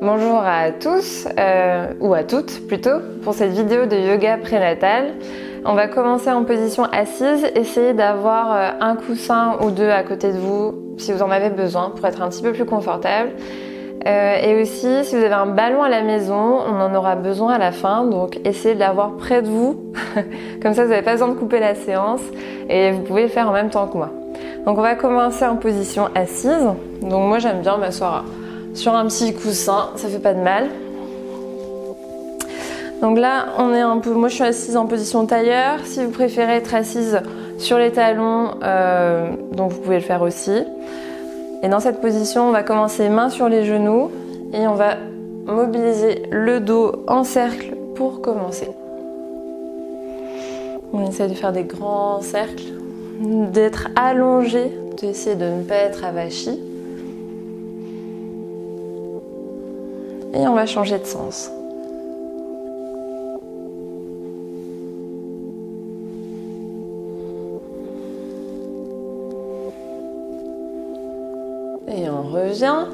Bonjour à tous, ou à toutes plutôt, pour cette vidéo de yoga prénatal. On va commencer en position assise, essayez d'avoir un coussin ou deux à côté de vous si vous en avez besoin pour être un petit peu plus confortable. Et aussi, si vous avez un ballon à la maison, on en aura besoin à la fin, donc essayez de l'avoir près de vous, comme ça vous n'avez pas besoin de couper la séance et vous pouvez le faire en même temps que moi. Donc on va commencer en position assise, donc moi j'aime bien m'asseoir sur un petit coussin, ça fait pas de mal. Donc là, moi je suis assise en position tailleur. Si vous préférez être assise sur les talons, donc vous pouvez le faire aussi. Et dans cette position, on va commencer main sur les genoux et on va mobiliser le dos en cercle pour commencer. On essaie de faire des grands cercles, d'être allongé, d'essayer de ne pas être avachi. Et on va changer de sens. Et on revient.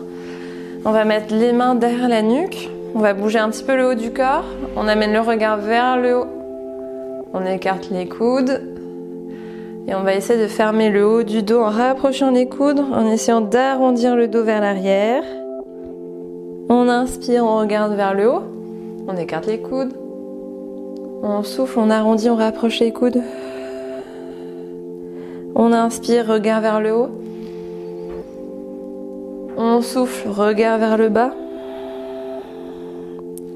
On va mettre les mains derrière la nuque. On va bouger un petit peu le haut du corps. On amène le regard vers le haut. On écarte les coudes. Et on va essayer de fermer le haut du dos en rapprochant les coudes, en essayant d'arrondir le dos vers l'arrière. On inspire, on regarde vers le haut. On écarte les coudes. On souffle, on arrondit, on rapproche les coudes. On inspire, regard vers le haut. On souffle, regard vers le bas.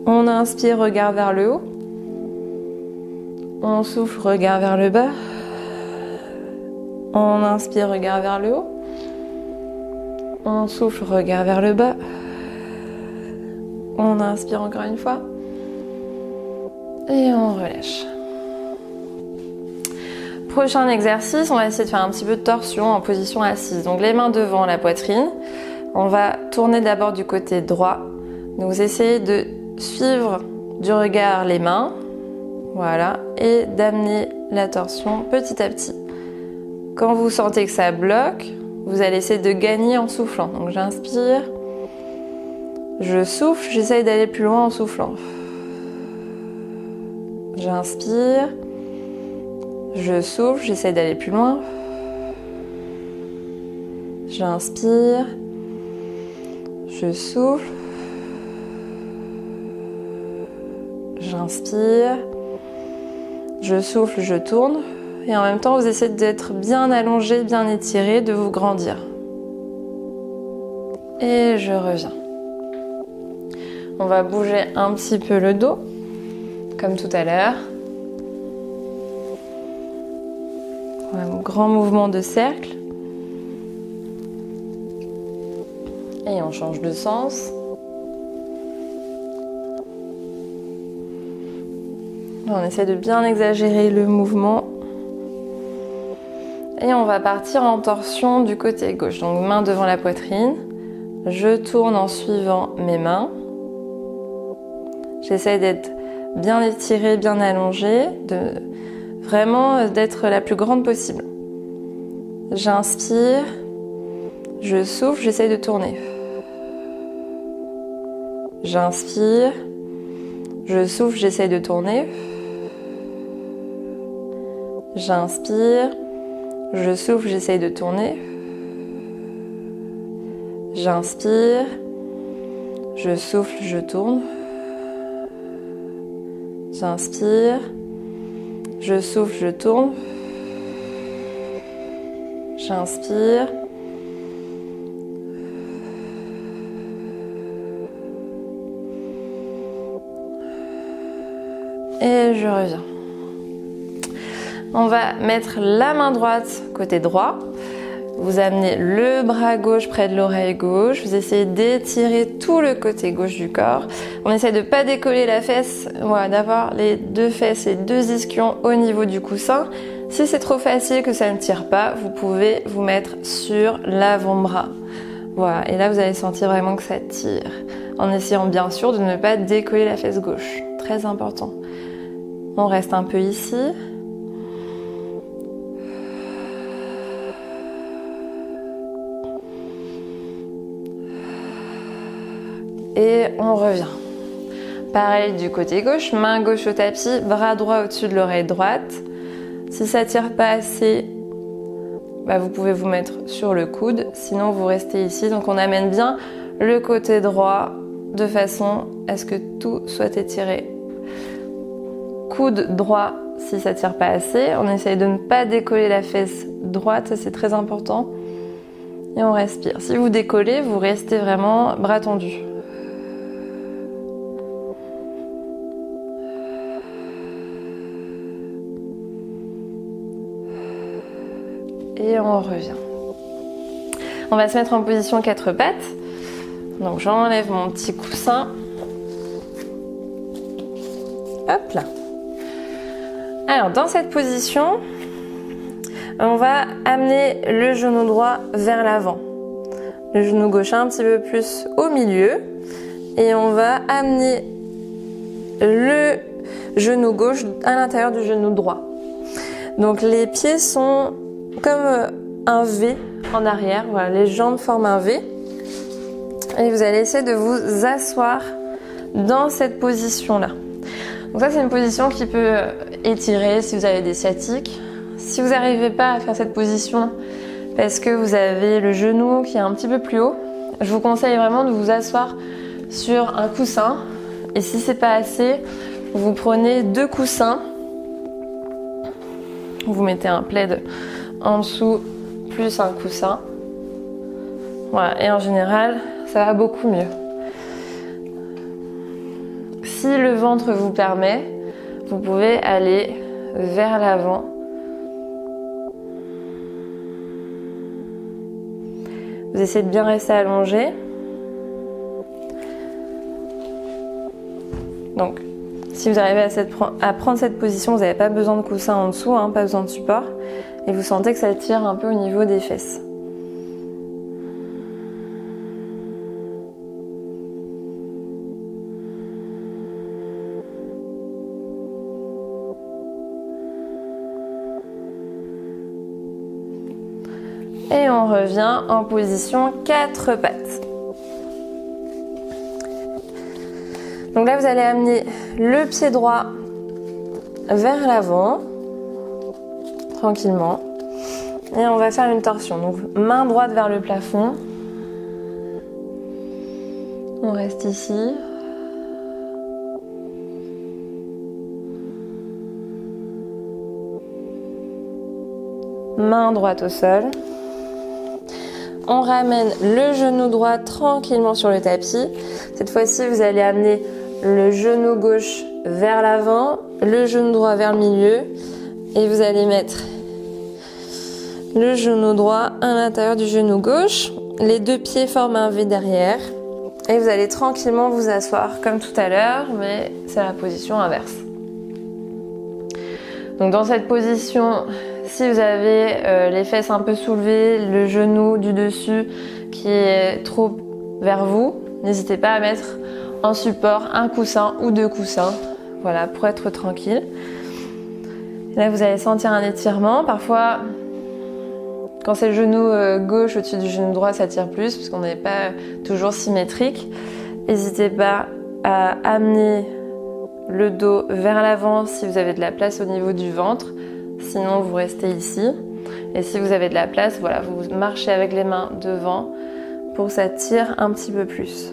On inspire, regard vers le haut. On souffle, regard vers le bas. On inspire, regard vers le haut. On souffle, regard vers le bas. On inspire encore une fois. Et on relâche. Prochain exercice, on va essayer de faire un petit peu de torsion en position assise. Donc les mains devant la poitrine. On va tourner d'abord du côté droit. Donc vous essayez de suivre du regard les mains. Voilà. Et d'amener la torsion petit à petit. Quand vous sentez que ça bloque, vous allez essayer de gagner en soufflant. Donc j'inspire. Je souffle, j'essaye d'aller plus loin en soufflant. J'inspire. Je souffle, j'essaye d'aller plus loin. J'inspire. Je souffle. J'inspire. Je souffle, je tourne. Et en même temps, vous essayez d'être bien allongé, bien étiré, de vous grandir. Et je reviens. On va bouger un petit peu le dos, comme tout à l'heure. Un grand mouvement de cercle. Et on change de sens. On essaie de bien exagérer le mouvement. Et on va partir en torsion du côté gauche. Donc main devant la poitrine. Je tourne en suivant mes mains. J'essaie d'être bien étirée, bien allongée, vraiment d'être la plus grande possible. J'inspire, je souffle, j'essaie de tourner. J'inspire, je souffle, j'essaie de tourner. J'inspire, je souffle, j'essaie de tourner. J'inspire, je souffle, je tourne. J'inspire, je souffle, je tourne. J'inspire. Et je reviens. On va mettre la main droite côté droit. Vous amenez le bras gauche près de l'oreille gauche. Vous essayez d'étirer tout le côté gauche du corps. On essaie de ne pas décoller la fesse, voilà, d'avoir les deux fesses et deux ischions au niveau du coussin. Si c'est trop facile que ça ne tire pas, vous pouvez vous mettre sur l'avant-bras. Voilà, et là vous allez sentir vraiment que ça tire. En essayant bien sûr de ne pas décoller la fesse gauche. Très important. On reste un peu ici. et on revient. Pareil du côté gauche, main gauche au tapis, bras droit au-dessus de l'oreille droite. Si ça tire pas assez, vous pouvez vous mettre sur le coude, sinon vous restez ici. Donc on amène bien le côté droit de façon à ce que tout soit étiré. Coude droit si ça tire pas assez. On essaye de ne pas décoller la fesse droite, ça c'est très important. Et on respire. Si vous décollez, vous restez vraiment bras tendus. Et on revient. On va se mettre en position 4 pattes. Donc j'enlève mon petit coussin. Hop là. Alors dans cette position, on va amener le genou droit vers l'avant. Le genou gauche un petit peu plus au milieu. Et on va amener le genou gauche à l'intérieur du genou droit. Donc les pieds sont comme un V en arrière. Voilà, les jambes forment un V. Et vous allez essayer de vous asseoir dans cette position-là. Donc ça, c'est une position qui peut étirer si vous avez des sciatiques. Si vous n'arrivez pas à faire cette position parce que vous avez le genou qui est un petit peu plus haut, je vous conseille vraiment de vous asseoir sur un coussin. Et si c'est pas assez, vous prenez 2 coussins. Vous mettez un plaid en dessous plus un coussin. Voilà, et en général, ça va beaucoup mieux. Si le ventre vous permet, vous pouvez aller vers l'avant. Vous essayez de bien rester allongé. Donc, si vous arrivez à prendre cette position, vous n'avez pas besoin de coussin en dessous, pas besoin de support. Et vous sentez que ça tire un peu au niveau des fesses. Et on revient en position 4 pattes. Donc là, vous allez amener le pied droit vers l'avant, tranquillement. Et on va faire une torsion. Donc main droite vers le plafond. On reste ici. Main droite au sol. On ramène le genou droit tranquillement sur le tapis. Cette fois-ci, vous allez amener le genou gauche vers l'avant, le genou droit vers le milieu et vous allez mettre le genou droit à l'intérieur du genou gauche. Les 2 pieds forment un V derrière et vous allez tranquillement vous asseoir comme tout à l'heure, mais c'est la position inverse. Donc dans cette position, si vous avez les fesses un peu soulevées, le genou du dessus qui est trop vers vous, n'hésitez pas à mettre en support un coussin ou 2 coussins, voilà, pour être tranquille. Et là, vous allez sentir un étirement. Parfois, quand c'est le genou gauche au-dessus du genou droit, ça tire plus parce qu'on n'est pas toujours symétrique. N'hésitez pas à amener le dos vers l'avant si vous avez de la place au niveau du ventre. Sinon, vous restez ici. Et si vous avez de la place, voilà, vous marchez avec les mains devant pour que ça tire un petit peu plus.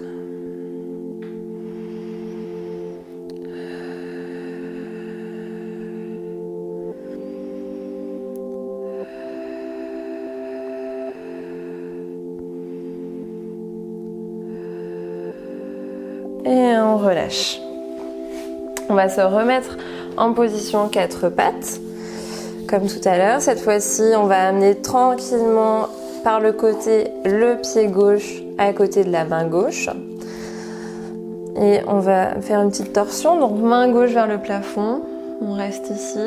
Et on relâche. On va se remettre en position 4 pattes, comme tout à l'heure. Cette fois-ci, on va amener tranquillement par le côté le pied gauche à côté de la main gauche. Et on va faire une petite torsion. Donc main gauche vers le plafond. On reste ici.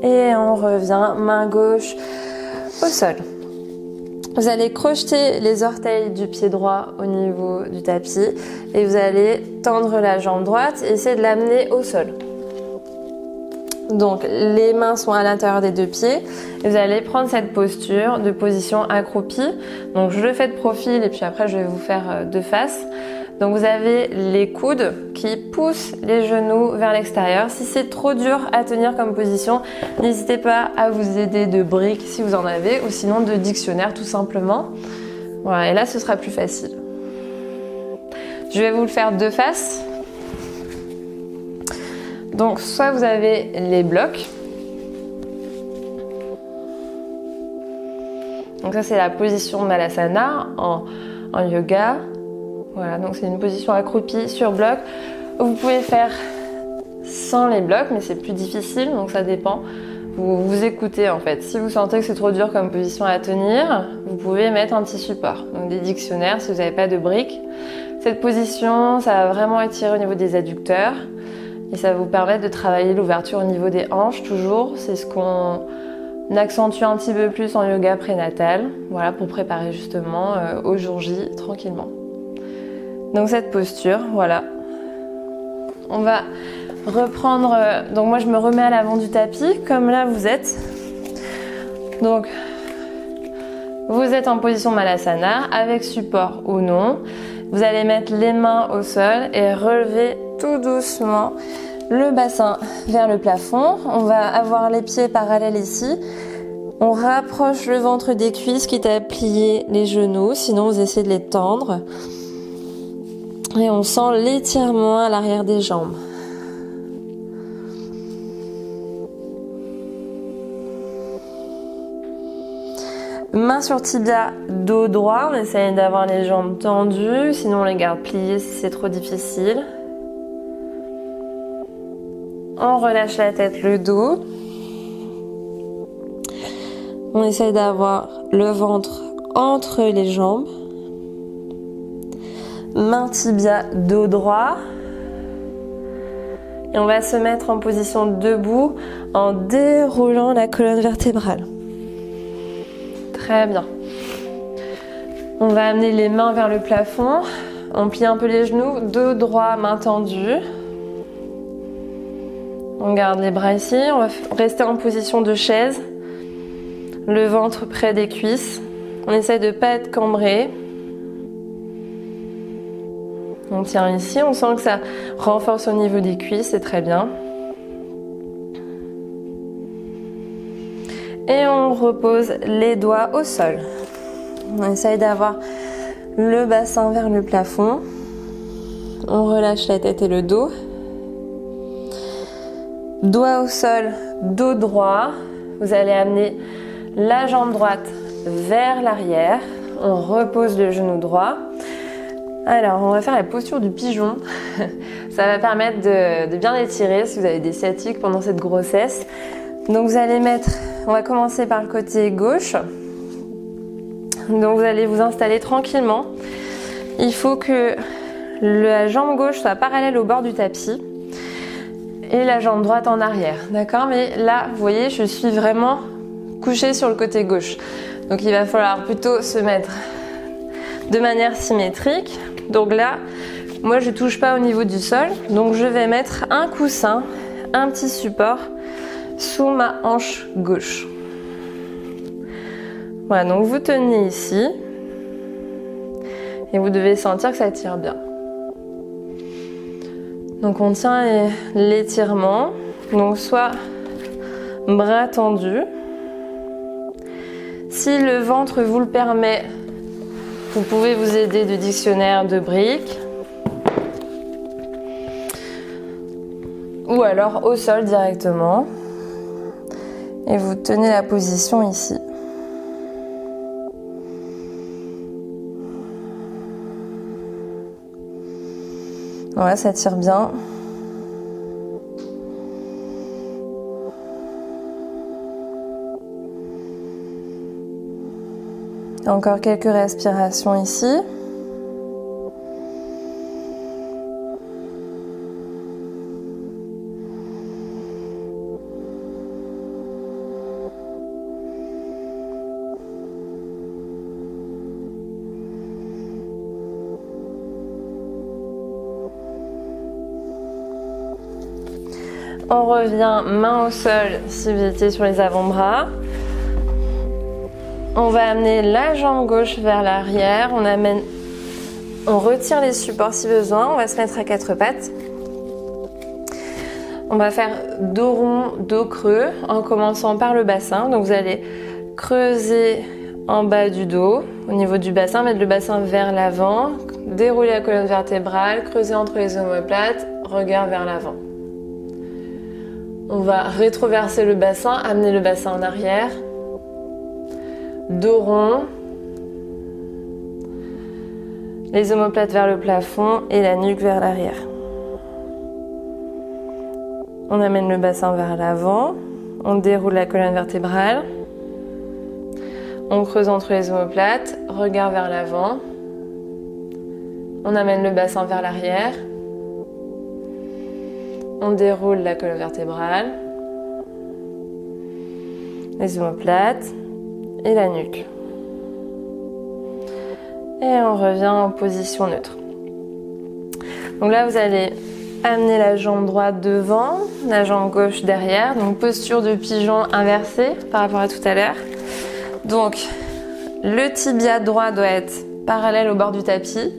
Et on revient main gauche au sol. Vous allez crocheter les orteils du pied droit au niveau du tapis et vous allez tendre la jambe droite et essayer de l'amener au sol. Donc les mains sont à l'intérieur des deux pieds et vous allez prendre cette posture de position accroupie. Donc je le fais de profil et puis après je vais vous faire de face. Donc vous avez les coudes qui poussent les genoux vers l'extérieur. Si c'est trop dur à tenir comme position, n'hésitez pas à vous aider de briques si vous en avez ou sinon de dictionnaire tout simplement. Voilà, et là ce sera plus facile. Je vais vous le faire de face. Donc soit vous avez les blocs. Donc ça c'est la position Malasana en yoga. Voilà, donc c'est une position accroupie sur bloc. Vous pouvez faire sans les blocs, mais c'est plus difficile, donc ça dépend. Vous écoutez en fait. Si vous sentez que c'est trop dur comme position à tenir, vous pouvez mettre un petit support. Donc des dictionnaires si vous n'avez pas de briques. Cette position, ça va vraiment étirer au niveau des adducteurs. Et ça va vous permettre de travailler l'ouverture au niveau des hanches toujours. C'est ce qu'on accentue un petit peu plus en yoga prénatal. Voilà, pour préparer justement au jour J tranquillement. Donc cette posture, voilà. On va reprendre, donc moi je me remets à l'avant du tapis, comme là vous êtes. Donc vous êtes en position Malasana, avec support ou non. Vous allez mettre les mains au sol et relever tout doucement le bassin vers le plafond. On va avoir les pieds parallèles ici. On rapproche le ventre des cuisses, quitte à plier les genoux, sinon vous essayez de les tendre. Et on sent l'étirement à l'arrière des jambes. Main sur tibia, dos droit. On essaye d'avoir les jambes tendues, sinon on les garde pliées si c'est trop difficile. On relâche la tête, le dos. On essaye d'avoir le ventre entre les jambes. Main tibia, dos droit. Et on va se mettre en position debout en déroulant la colonne vertébrale. Très bien. On va amener les mains vers le plafond. On plie un peu les genoux, dos droit, main tendue. On garde les bras ici. On va rester en position de chaise. Le ventre près des cuisses. On essaie de ne pas être cambré. On tient ici, on sent que ça renforce au niveau des cuisses, c'est très bien. Et on repose les doigts au sol. On essaye d'avoir le bassin vers le plafond. On relâche la tête et le dos. Doigts au sol, dos droit. Vous allez amener la jambe droite vers l'arrière. On repose le genou droit. Alors, on va faire la posture du pigeon. Ça va permettre de bien étirer si vous avez des sciatiques pendant cette grossesse. Donc vous allez on va commencer par le côté gauche. Donc vous allez vous installer tranquillement. Il faut que la jambe gauche soit parallèle au bord du tapis et la jambe droite en arrière. D'accord? Mais là, vous voyez, je suis vraiment couchée sur le côté gauche. Donc il va falloir plutôt se mettre de manière symétrique. Donc là, moi je touche pas au niveau du sol. Donc je vais mettre un coussin, un petit support sous ma hanche gauche. Voilà, donc vous tenez ici et vous devez sentir que ça tire bien. Donc on tient l'étirement, donc soit bras tendus. Si le ventre vous le permet, vous pouvez vous aider de dictionnaire, de briques. Ou alors au sol directement. Et vous tenez la position ici. Voilà, ça tire bien. Encore quelques respirations ici. On revient main au sol si vous étiez sur les avant-bras. On va amener la jambe gauche vers l'arrière. On retire les supports si besoin. On va se mettre à quatre pattes. On va faire dos rond, dos creux en commençant par le bassin. Donc vous allez creuser en bas du dos, au niveau du bassin, mettre le bassin vers l'avant, dérouler la colonne vertébrale, creuser entre les omoplates, regard vers l'avant. On va rétroverser le bassin, amener le bassin en arrière, dos rond, les omoplates vers le plafond et la nuque vers l'arrière. On amène le bassin vers l'avant, on déroule la colonne vertébrale, on creuse entre les omoplates, regard vers l'avant, on amène le bassin vers l'arrière, on déroule la colonne vertébrale, les omoplates et la nuque. Et on revient en position neutre. Donc là, vous allez amener la jambe droite devant, la jambe gauche derrière. Donc posture de pigeon inversée par rapport à tout à l'heure. Donc le tibia droit doit être parallèle au bord du tapis.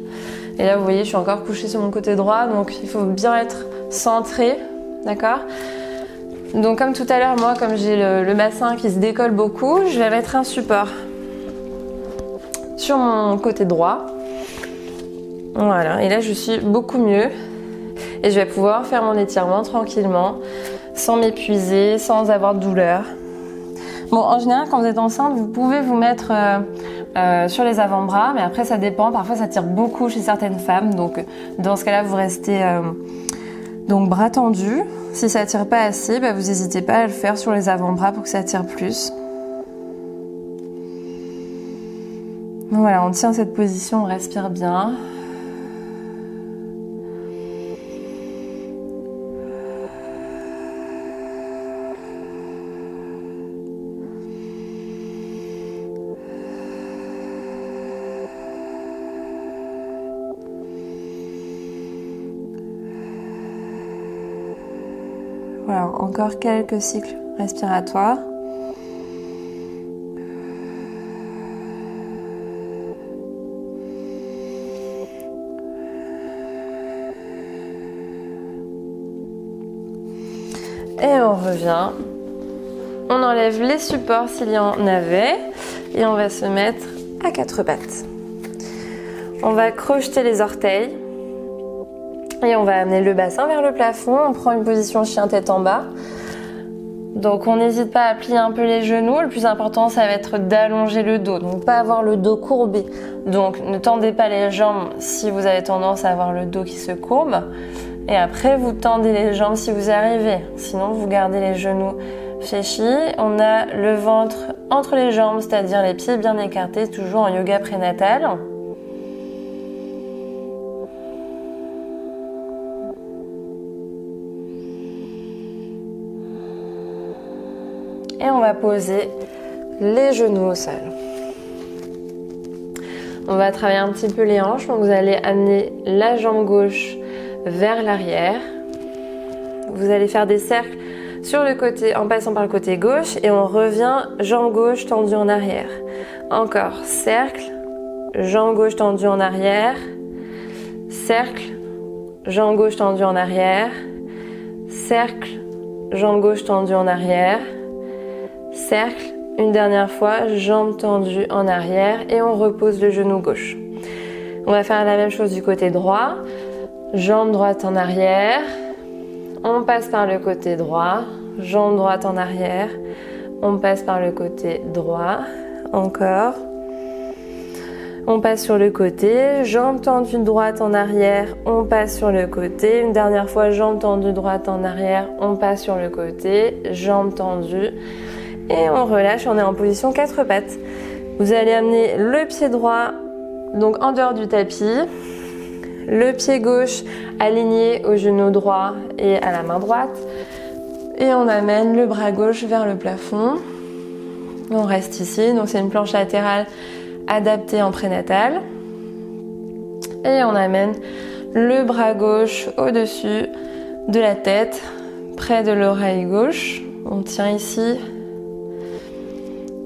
Et là, vous voyez, je suis encore couchée sur mon côté droit. Donc il faut bien être centré. D'accord ? Donc comme tout à l'heure, moi, comme j'ai le bassin qui se décolle beaucoup, je vais mettre un support sur mon côté droit. Voilà, et là je suis beaucoup mieux et je vais pouvoir faire mon étirement tranquillement, sans m'épuiser, sans avoir de douleur. Bon, en général, quand vous êtes enceinte, vous pouvez vous mettre sur les avant-bras, mais après ça dépend, parfois ça tire beaucoup chez certaines femmes, donc dans ce cas-là, vous restez donc bras tendus. Si ça tire pas assez, vous n'hésitez pas à le faire sur les avant-bras pour que ça tire plus. Voilà, on tient cette position, on respire bien. Voilà, encore quelques cycles respiratoires. Et on revient. On enlève les supports s'il y en avait et on va se mettre à quatre pattes. On va crocheter les orteils. Et on va amener le bassin vers le plafond, on prend une position chien tête en bas. Donc on n'hésite pas à plier un peu les genoux, le plus important ça va être d'allonger le dos, donc pas avoir le dos courbé. Donc ne tendez pas les jambes si vous avez tendance à avoir le dos qui se courbe. Et après vous tendez les jambes si vous arrivez, sinon vous gardez les genoux fléchis. On a le ventre entre les jambes, c'est-à-dire les pieds bien écartés, toujours en yoga prénatal. Et on va poser les genoux au sol. On va travailler un petit peu les hanches. Donc vous allez amener la jambe gauche vers l'arrière. Vous allez faire des cercles sur le côté en passant par le côté gauche et on revient jambe gauche tendue en arrière. Encore cercle, jambe gauche tendue en arrière, cercle, jambe gauche tendue en arrière, cercle, jambe gauche tendue en arrière. Cercle, une dernière fois, jambes tendues en arrière et on repose le genou gauche. On va faire la même chose du côté droit. Jambe droite en arrière. On passe par le côté droit. Jambe droite en arrière. On passe par le côté droit. Encore. On passe sur le côté. Jambe tendue droite en arrière. On passe sur le côté. Une dernière fois, jambe tendue droite en arrière. On passe sur le côté. Jambe tendue. Et on relâche, on est en position quatre pattes. Vous allez amener le pied droit donc en dehors du tapis, le pied gauche aligné au genou droit et à la main droite. Et on amène le bras gauche vers le plafond. On reste ici, donc c'est une planche latérale adaptée en prénatal. Et on amène le bras gauche au-dessus de la tête près de l'oreille gauche. On tient ici.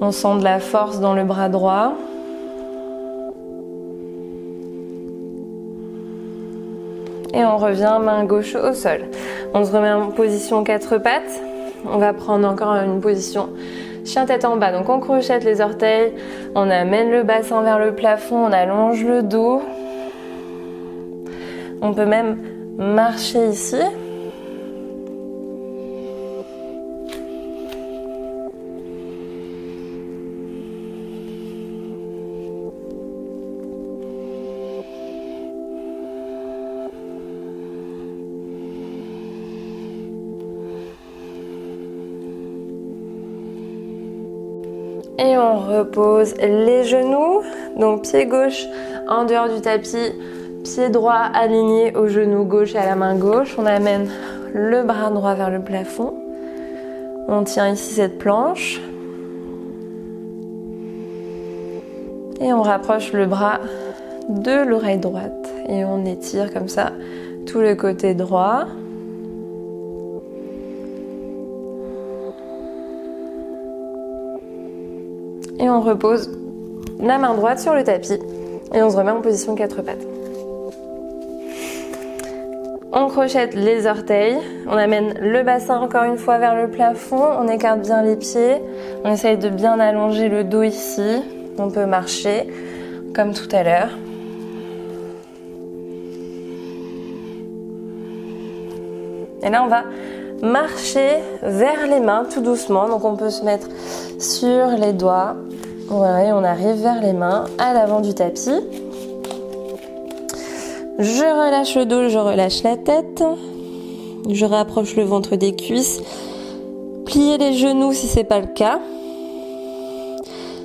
On sent de la force dans le bras droit. Et on revient main gauche au sol. On se remet en position 4 pattes. On va prendre encore une position chien tête en bas. Donc on crochette les orteils, on amène le bassin vers le plafond, on allonge le dos. On peut même marcher ici. Et on repose les genoux, donc pied gauche en dehors du tapis, pied droit aligné au genou gauche et à la main gauche. On amène le bras droit vers le plafond. On tient ici cette planche. Et on rapproche le bras de l'oreille droite. Et on étire comme ça tout le côté droit. Et on repose la main droite sur le tapis et on se remet en position 4 pattes. On crochette les orteils, on amène le bassin encore une fois vers le plafond, on écarte bien les pieds, on essaye de bien allonger le dos ici, on peut marcher comme tout à l'heure. Et là on va marcher vers les mains tout doucement, donc on peut se mettre sur les doigts. Voilà, et on arrive vers les mains à l'avant du tapis. Je relâche le dos, je relâche la tête. Je rapproche le ventre des cuisses. Pliez les genoux si c'est pas le cas.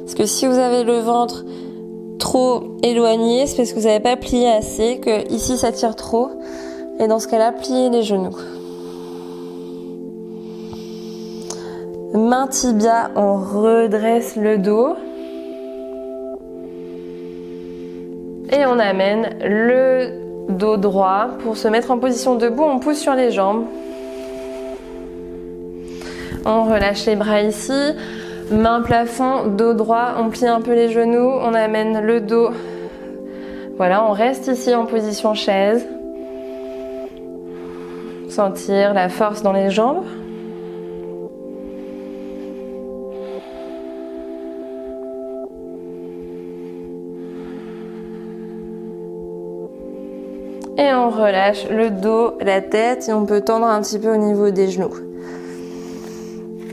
Parce que si vous avez le ventre trop éloigné, c'est parce que vous n'avez pas plié assez, que ici ça tire trop. Et dans ce cas-là, pliez les genoux. Main tibia, on redresse le dos. Et on amène le dos droit. Pour se mettre en position debout, on pousse sur les jambes. On relâche les bras ici. Main plafond, dos droit. On plie un peu les genoux. On amène le dos. Voilà, on reste ici en position chaise. Sentir la force dans les jambes. Et on relâche le dos, la tête et on peut tendre un petit peu au niveau des genoux.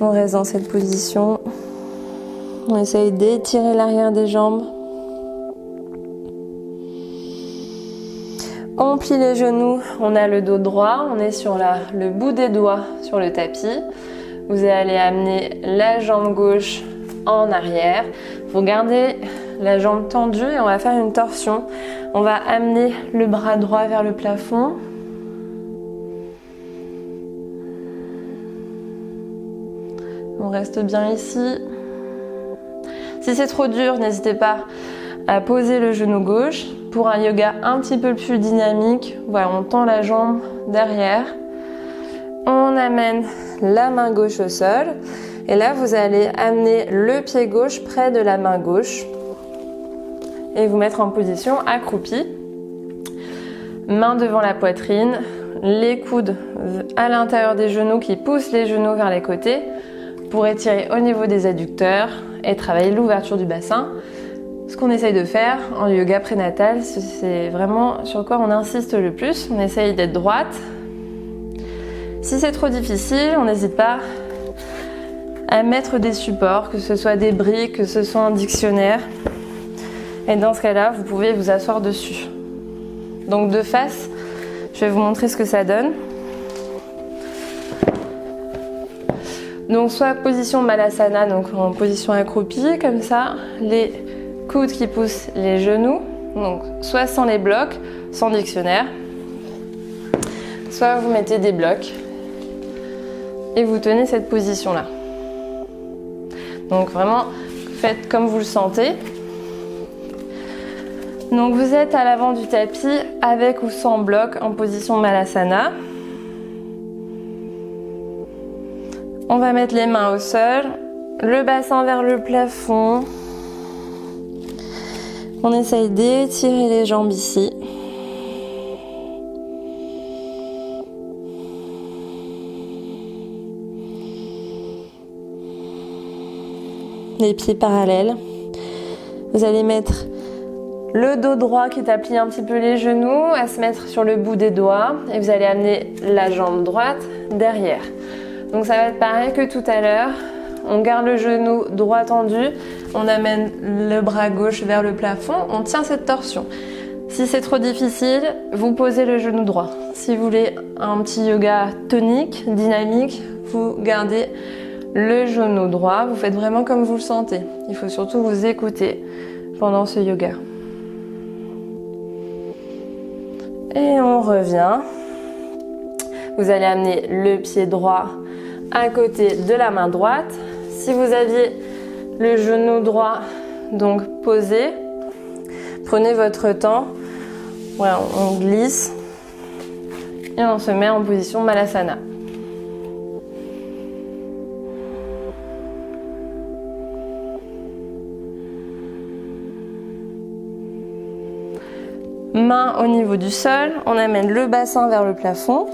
On reste dans cette position. On essaye d'étirer l'arrière des jambes. On plie les genoux, on a le dos droit, on est sur le bout des doigts sur le tapis. Vous allez amener la jambe gauche en arrière. Vous gardez la jambe tendue et on va faire une torsion. On va amener le bras droit vers le plafond. On reste bien ici. Si c'est trop dur, n'hésitez pas à poser le genou gauche. Pour un yoga un petit peu plus dynamique, voilà, on tend la jambe derrière. On amène la main gauche au sol. Et là, vous allez amener le pied gauche près de la main gauche. Et vous mettre en position accroupi. Main devant la poitrine, les coudes à l'intérieur des genoux qui poussent les genoux vers les côtés pour étirer au niveau des adducteurs et travailler l'ouverture du bassin. Ce qu'on essaye de faire en yoga prénatal, c'est vraiment sur quoi on insiste le plus. On essaye d'être droite. Si c'est trop difficile, on n'hésite pas à mettre des supports, que ce soit des briques, que ce soit un dictionnaire. Et dans ce cas-là, vous pouvez vous asseoir dessus. Donc de face, je vais vous montrer ce que ça donne. Donc soit position Malasana, donc en position accroupie, comme ça, les coudes qui poussent les genoux, donc soit sans les blocs, sans dictionnaire, soit vous mettez des blocs et vous tenez cette position-là. Donc vraiment, faites comme vous le sentez. Donc vous êtes à l'avant du tapis avec ou sans bloc en position Malasana. On va mettre les mains au sol, le bassin vers le plafond. On essaye d'étirer les jambes ici. Les pieds parallèles. Vous allez mettre le dos droit qui tapit un petit peu les genoux à se mettre sur le bout des doigts et vous allez amener la jambe droite derrière. Donc ça va être pareil que tout à l'heure. On garde le genou droit tendu, on amène le bras gauche vers le plafond, on tient cette torsion. Si c'est trop difficile, vous posez le genou droit. Si vous voulez un petit yoga tonique, dynamique, vous gardez le genou droit, vous faites vraiment comme vous le sentez. Il faut surtout vous écouter pendant ce yoga. Et on revient. Vous allez amener le pied droit à côté de la main droite. Si vous aviez le genou droit donc posé, prenez votre temps. Voilà, on glisse et on se met en position Malasana. Main au niveau du sol, on amène le bassin vers le plafond.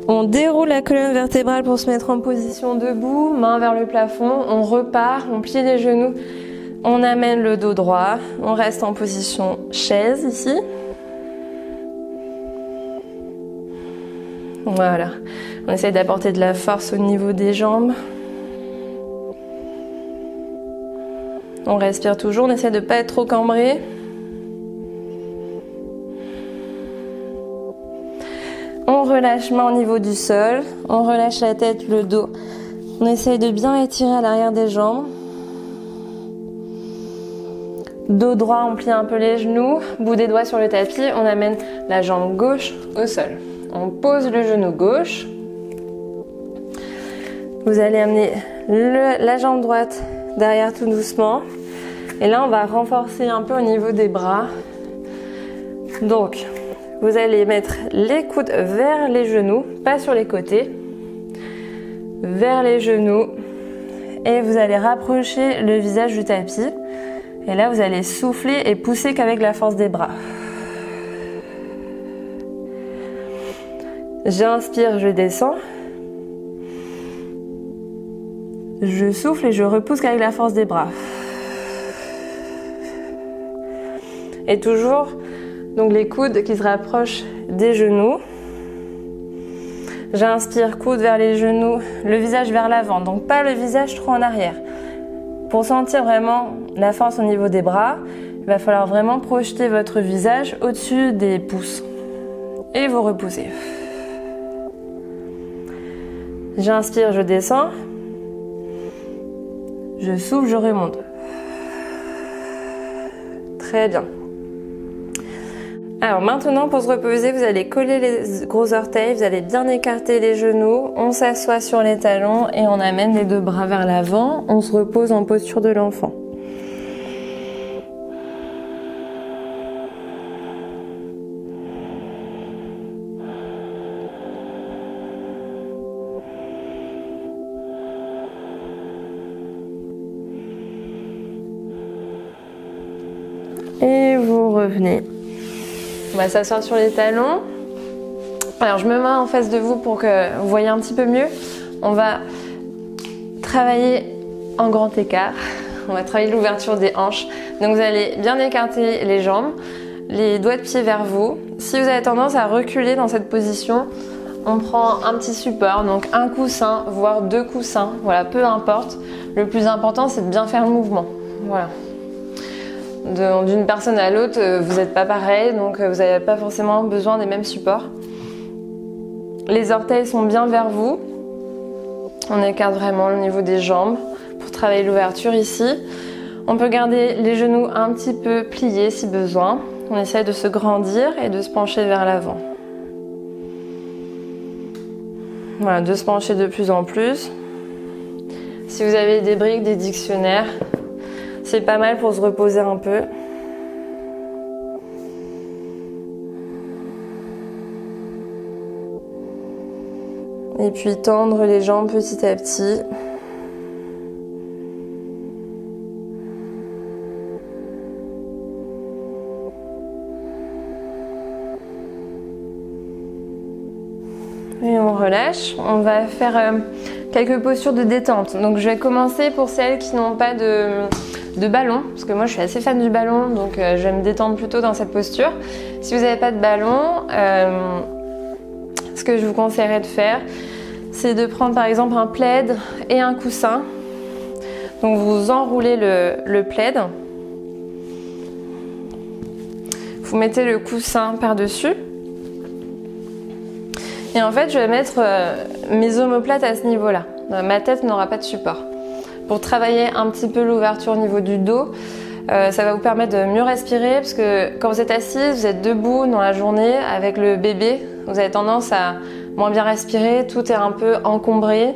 On déroule la colonne vertébrale pour se mettre en position debout, main vers le plafond, on repart, on plie les genoux, on amène le dos droit, on reste en position chaise ici. Voilà, on essaye d'apporter de la force au niveau des jambes. On respire toujours, on essaie de ne pas être trop cambré. On relâche main au niveau du sol, on relâche la tête, le dos. On essaye de bien étirer à l'arrière des jambes. Dos droit, on plie un peu les genoux, bout des doigts sur le tapis, on amène la jambe gauche au sol. On pose le genou gauche. Vous allez amener la jambe droite derrière tout doucement. Et là, on va renforcer un peu au niveau des bras. Donc, vous allez mettre les coudes vers les genoux, pas sur les côtés. Vers les genoux. Et vous allez rapprocher le visage du tapis. Et là, vous allez souffler et pousser qu'avec la force des bras. J'inspire, je descends. Je souffle et je repousse qu'avec la force des bras. Et toujours donc les coudes qui se rapprochent des genoux. J'inspire, coude vers les genoux, le visage vers l'avant, donc pas le visage trop en arrière. Pour sentir vraiment la force au niveau des bras, il va falloir vraiment projeter votre visage au-dessus des pouces. Et vous repoussez. J'inspire, je descends. Je souffle, je remonte. Très bien. Alors maintenant, pour se reposer, vous allez coller les gros orteils, vous allez bien écarter les genoux, on s'assoit sur les talons et on amène les deux bras vers l'avant, on se repose en posture de l'enfant. Et vous revenez. On va s'asseoir sur les talons. Alors je me mets en face de vous pour que vous voyez un petit peu mieux. On va travailler en grand écart. On va travailler l'ouverture des hanches. Donc vous allez bien écarter les jambes, les doigts de pied vers vous. Si vous avez tendance à reculer dans cette position, on prend un petit support, donc un coussin, voire deux coussins. Voilà, peu importe. Le plus important, c'est de bien faire le mouvement. Voilà. D'une personne à l'autre, vous n'êtes pas pareil, donc vous n'avez pas forcément besoin des mêmes supports. Les orteils sont bien vers vous. On écarte vraiment le niveau des jambes pour travailler l'ouverture ici. On peut garder les genoux un petit peu pliés si besoin. On essaie de se grandir et de se pencher vers l'avant. Voilà, de se pencher de plus en plus. Si vous avez des briques, des dictionnaires, c'est pas mal pour se reposer un peu. Et puis tendre les jambes petit à petit. Et on relâche. On va faire quelques postures de détente. Donc je vais commencer pour celles qui n'ont pas de ballon, parce que moi je suis assez fan du ballon, donc je vais me détendre plutôt dans cette posture. Si vous n'avez pas de ballon, ce que je vous conseillerais de faire, c'est de prendre par exemple un plaid et un coussin. Donc vous enroulez le plaid, vous mettez le coussin par-dessus, et en fait je vais mettre mes omoplates à ce niveau-là. Ma tête n'aura pas de support. Pour travailler un petit peu l'ouverture au niveau du dos, ça va vous permettre de mieux respirer, parce que quand vous êtes assise, vous êtes debout dans la journée avec le bébé, vous avez tendance à moins bien respirer, tout est un peu encombré.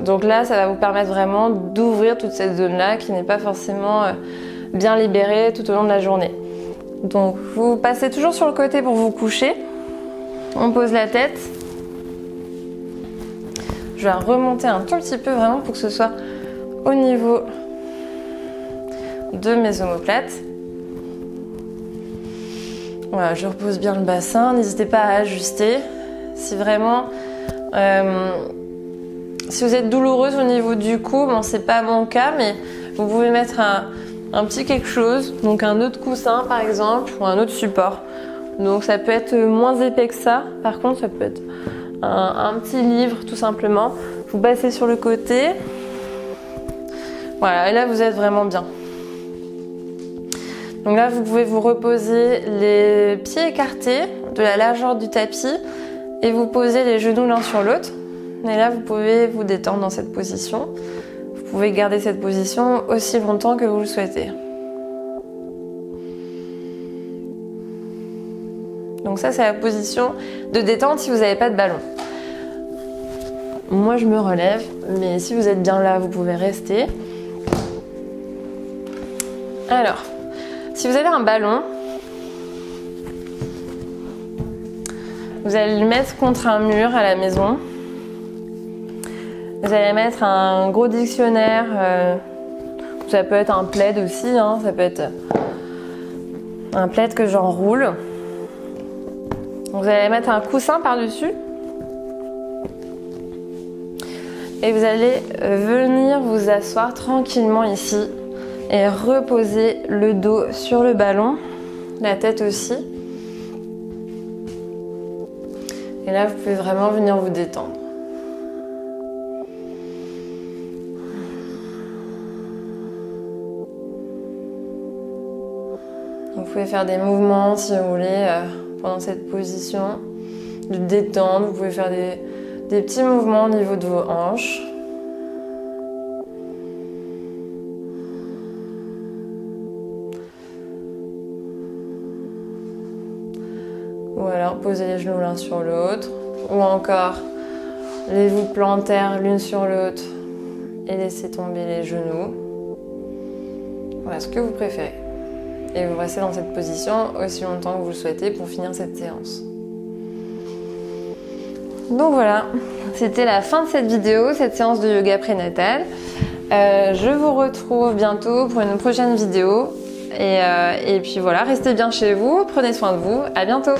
Donc là, ça va vous permettre vraiment d'ouvrir toute cette zone-là qui n'est pas forcément bien libérée tout au long de la journée. Donc vous passez toujours sur le côté pour vous coucher. On pose la tête. Je vais remonter un tout petit peu vraiment pour que ce soit au niveau de mes omoplates. Voilà, je repose bien le bassin. N'hésitez pas à ajuster. Si vraiment, si vous êtes douloureuse au niveau du cou, bon, c'est pas mon cas, mais vous pouvez mettre un petit quelque chose, donc un autre coussin par exemple, ou un autre support. Donc ça peut être moins épais que ça. Par contre, ça peut être un petit livre tout simplement. Vous passez sur le côté. Voilà, et là vous êtes vraiment bien. Donc là vous pouvez vous reposer les pieds écartés de la largeur du tapis et vous posez les genoux l'un sur l'autre. Et là vous pouvez vous détendre dans cette position. Vous pouvez garder cette position aussi longtemps que vous le souhaitez. Donc ça c'est la position de détente si vous n'avez pas de ballon. Moi je me relève, mais si vous êtes bien là, vous pouvez rester. Alors, si vous avez un ballon, vous allez le mettre contre un mur à la maison. Vous allez mettre un gros dictionnaire, ça peut être un plaid aussi, hein, ça peut être un plaid que j'enroule. Vous allez mettre un coussin par-dessus et vous allez venir vous asseoir tranquillement ici et reposer le dos sur le ballon, la tête aussi. Et là, vous pouvez vraiment venir vous détendre. Vous pouvez faire des mouvements si vous voulez pendant cette position de détente. Vous pouvez faire des petits mouvements au niveau de vos hanches. Ou alors posez les genoux l'un sur l'autre. Ou encore les voûtes plantaires l'une sur l'autre et laissez tomber les genoux. Voilà ce que vous préférez. Et vous restez dans cette position aussi longtemps que vous le souhaitez pour finir cette séance. Donc voilà, c'était la fin de cette vidéo, cette séance de yoga prénatal. Je vous retrouve bientôt pour une prochaine vidéo. Et puis voilà, restez bien chez vous, prenez soin de vous, à bientôt.